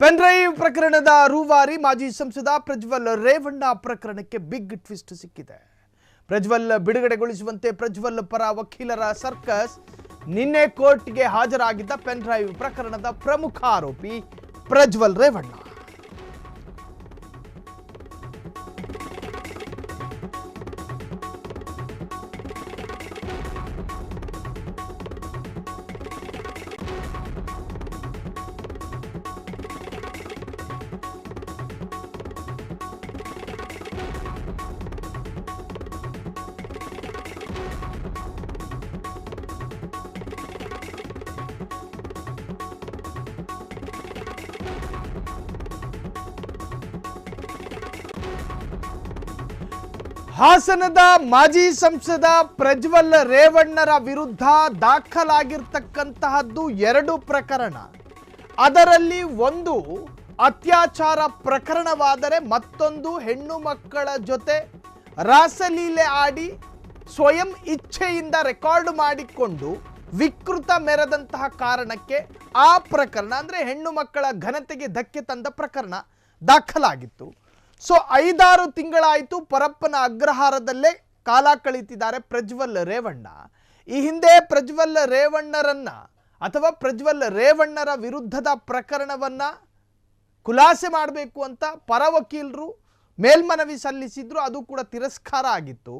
Pen drive ಪ್ರಕರಣದ ರೂವಾರಿ ಮಾಜಿ ಸಂಸದ ಪ್ರಜ್ವಲ್ ರೇವಣ್ಣ ಪ್ರಕರಣಕ್ಕೆ ಬಿಗ್ ಟ್ವಿಸ್ಟ್ ಸಿಕ್ಕಿದೆ. ಪ್ರಜ್ವಲ್ ಬಿಡುಗಡೆಗೊಳಿಸುವಂತೆ ಪ್ರಜ್ವಲ್ ಪರ ವಕೀಲರ ಸರ್ಕಸ್. ನಿನ್ನೆ ಕೋರ್ಟ್ಗೆ ಹಾಜರಾಗಿದ್ದ ಪೆನ್ ಡ್ರೈವ್ ಪ್ರಕರಣದ ಪ್ರಮುಖ ಆರೋಪಿ ಪ್ರಜ್ವಲ್ ರೇವಣ್ಣ. ಹಾಸನದ ಮಾಜಿ ಸಂಸದ ಪ್ರಜ್ವಲ್ ರೇವಣ್ಣರ ವಿರುದ್ಧ ದಾಖಲಾಗಿರ್ತಕ್ಕಂತಹದ್ದು 2 ಪ್ರಕರಣ. ಅದರಲ್ಲಿ ಒಂದು ಅತ್ಯಾಚಾರ ಪ್ರಕರಣವಾದರೆ ಮತ್ತೊಂದು ಹೆಣ್ಣು ಮಕ್ಕಳ ಜೊತೆ ರಾಸಲೀಲೆ ಆಡಿ ಸ್ವಯಂ ಇಚ್ಛೆಯಿಂದ ರೆಕಾರ್ಡ್ ಮಾಡಿಕೊಂಡು ವಿಕೃತ ಮೆರೆದಂತಹ ಕಾರಣಕ್ಕೆ ಆ ಪ್ರಕರಣ ಅಂದರೆ ಹೆಣ್ಣು ಮಕ್ಕಳ ಘನತೆಗೆ ಧಕ್ಕೆ ತಂದ ಪ್ರಕರಣ ದಾಖಲಾಗಿತ್ತು. ಸೊ 5-6 ತಿಂಗಳಾಯಿತು ಪರಪ್ಪನ ಅಗ್ರಹಾರದಲ್ಲೇ ಕಾಲ ಕಳೀತಿದ್ದಾರೆ ಪ್ರಜ್ವಲ್ ರೇವಣ್ಣ. ಈ ಹಿಂದೆ ಪ್ರಜ್ವಲ್ ರೇವಣ್ಣರನ್ನ ಅಥವಾ ಪ್ರಜ್ವಲ್ ರೇವಣ್ಣರ ವಿರುದ್ಧದ ಪ್ರಕರಣವನ್ನ ಖುಲಾಸೆ ಮಾಡಬೇಕು ಅಂತ ಪರ ವಕೀಲರು ಮೇಲ್ಮನವಿ ಸಲ್ಲಿಸಿದ್ರು. ಅದು ಕೂಡ ತಿರಸ್ಕಾರ ಆಗಿತ್ತು.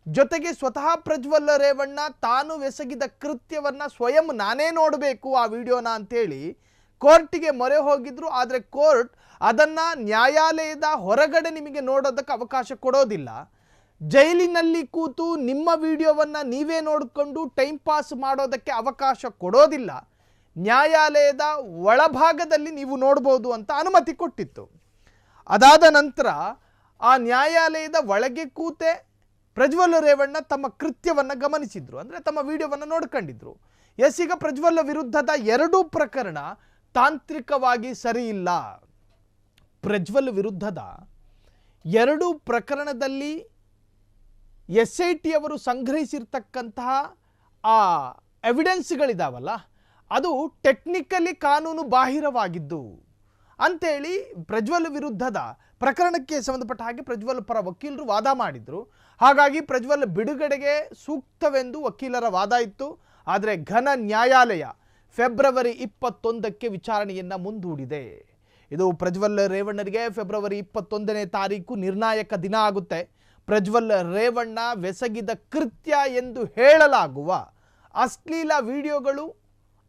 ಜೊತೆಗೆ ಸ್ವತಃ ಪ್ರಜ್ವಲ್ ರೇವಣ್ಣ ತಾನು ಎಸಗಿದ ಕೃತ್ಯವನ್ನ ಸ್ವಯಂ ನಾನೇ ನೋಡಬೇಕು ಆ ವಿಡಿಯೋನ ಅಂತೇಳಿ ಕೋರ್ಟಿಗೆ ಮೊರೆ ಹೋಗಿದ್ರು. ಆದರೆ ಕೋರ್ಟ್ ಅದನ್ನ ನ್ಯಾಯಾಲಯದ ಹೊರಗಡೆ ನಿಮಗೆ ನೋಡೋದಕ್ಕೆ ಅವಕಾಶ ಕೊಡೋದಿಲ್ಲ. ಜೈಲಿನಲ್ಲಿ ಕೂತು ನಿಮ್ಮ ವಿಡಿಯೋವನ್ನು ನೀವೇ ನೋಡಿಕೊಂಡು ಟೈಮ್ ಪಾಸ್ ಮಾಡೋದಕ್ಕೆ ಅವಕಾಶ ಕೊಡೋದಿಲ್ಲ. ನ್ಯಾಯಾಲಯದ ಒಳಭಾಗದಲ್ಲಿ ನೀವು ನೋಡ್ಬೋದು ಅಂತ ಅನುಮತಿ ಕೊಟ್ಟಿತ್ತು. ಅದಾದ ನಂತರ ಆ ನ್ಯಾಯಾಲಯದ ಒಳಗೆ ಕೂತೆ ಪ್ರಜ್ವಲ್ ರೇವಣ್ಣ ತಮ್ಮ ಕೃತ್ಯವನ್ನು ಗಮನಿಸಿದ್ರು, ಅಂದರೆ ತಮ್ಮ ವಿಡಿಯೋವನ್ನು ನೋಡ್ಕೊಂಡಿದ್ರು. ಈಗ ಪ್ರಜ್ವಲ್ ವಿರುದ್ಧದ 2 ಪ್ರಕರಣ ತಾಂತ್ರಿಕವಾಗಿ ಸರಿ ಇಲ್ಲ. ಪ್ರಜ್ವಲ್ ವಿರುದ್ಧದ 2 ಪ್ರಕರಣದಲ್ಲಿ SIT ಅವರು ಸಂಗ್ರಹಿಸಿರ್ತಕ್ಕಂತಹ ಆ ಎವಿಡೆನ್ಸ್ಗಳಿದಾವಲ್ಲ, ಅದು ಟೆಕ್ನಿಕಲಿ ಕಾನೂನು ಬಾಹಿರವಾಗಿದ್ದು ಅಂತೇಳಿ ಪ್ರಜ್ವಲ್ ವಿರುದ್ಧದ ಪ್ರಕರಣಕ್ಕೆ ಸಂಬಂಧಪಟ್ಟ ಹಾಗೆ ಪ್ರಜ್ವಲ್ ಪರ ವಕೀಲರು ವಾದ ಮಾಡಿದ್ರು. ಹಾಗಾಗಿ ಪ್ರಜ್ವಲ್ ಬಿಡುಗಡೆಗೆ ಸೂಕ್ತವೆಂದು ವಕೀಲರ ವಾದ ಇತ್ತು. ಆದರೆ ಘನ ನ್ಯಾಯಾಲಯ ಫೆಬ್ರವರಿ 21ಕ್ಕೆ ವಿಚಾರಣೆಯನ್ನು ಮುಂದೂಡಿದೆ. ಇದು ಪ್ರಜ್ವಲ್ ರೇವಣ್ಣರಿಗೆ ಫೆಬ್ರವರಿ 21ನೇ ತಾರೀಕು ನಿರ್ಣಾಯಕ ದಿನ ಆಗುತ್ತೆ. ಪ್ರಜ್ವಲ್ ರೇವಣ್ಣ ಬೆಸಗಿದ ಕೃತ್ಯ ಎಂದು ಹೇಳಲಾಗುವ ಅಶ್ಲೀಲ ವಿಡಿಯೋಗಳು,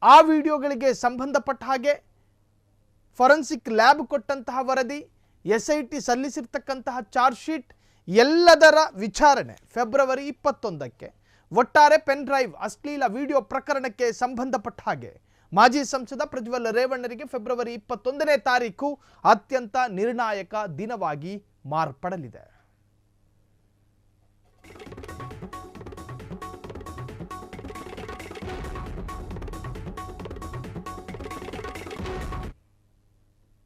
ಆ ವಿಡಿಯೋಗಳಿಗೆ ಸಂಬಂಧಪಟ್ಟ ಹಾಗೆ ಫೊರೆನ್ಸಿಕ್ ಲ್ಯಾಬ್ ಕೊಟ್ಟಂತಹ ವರದಿ, SIT ಸಲ್ಲಿಸಿರ್ತಕ್ಕಂತಹ ಚಾರ್ಜ್ ಶೀಟ್ ಎಲ್ಲದರ ವಿಚಾರಣೆ ಫೆಬ್ರವರಿ 21ಕ್ಕೆ. ಒಟ್ಟಾರೆ ಪೆನ್ ಡ್ರೈವ್ ಅಶ್ಲೀಲ ವಿಡಿಯೋ ಪ್ರಕರಣಕ್ಕೆ ಸಂಬಂಧಪಟ್ಟ ಹಾಗೆ ಮಾಜಿ ಸಂಸದ ಪ್ರಜ್ವಲ್ ರೇವಣ್ಣರಿಗೆ ಫೆಬ್ರವರಿ 21ನೇ ತಾರೀಕು ಅತ್ಯಂತ ನಿರ್ಣಾಯಕ ದಿನವಾಗಿ ಮಾರ್ಪಡಲಿದೆ.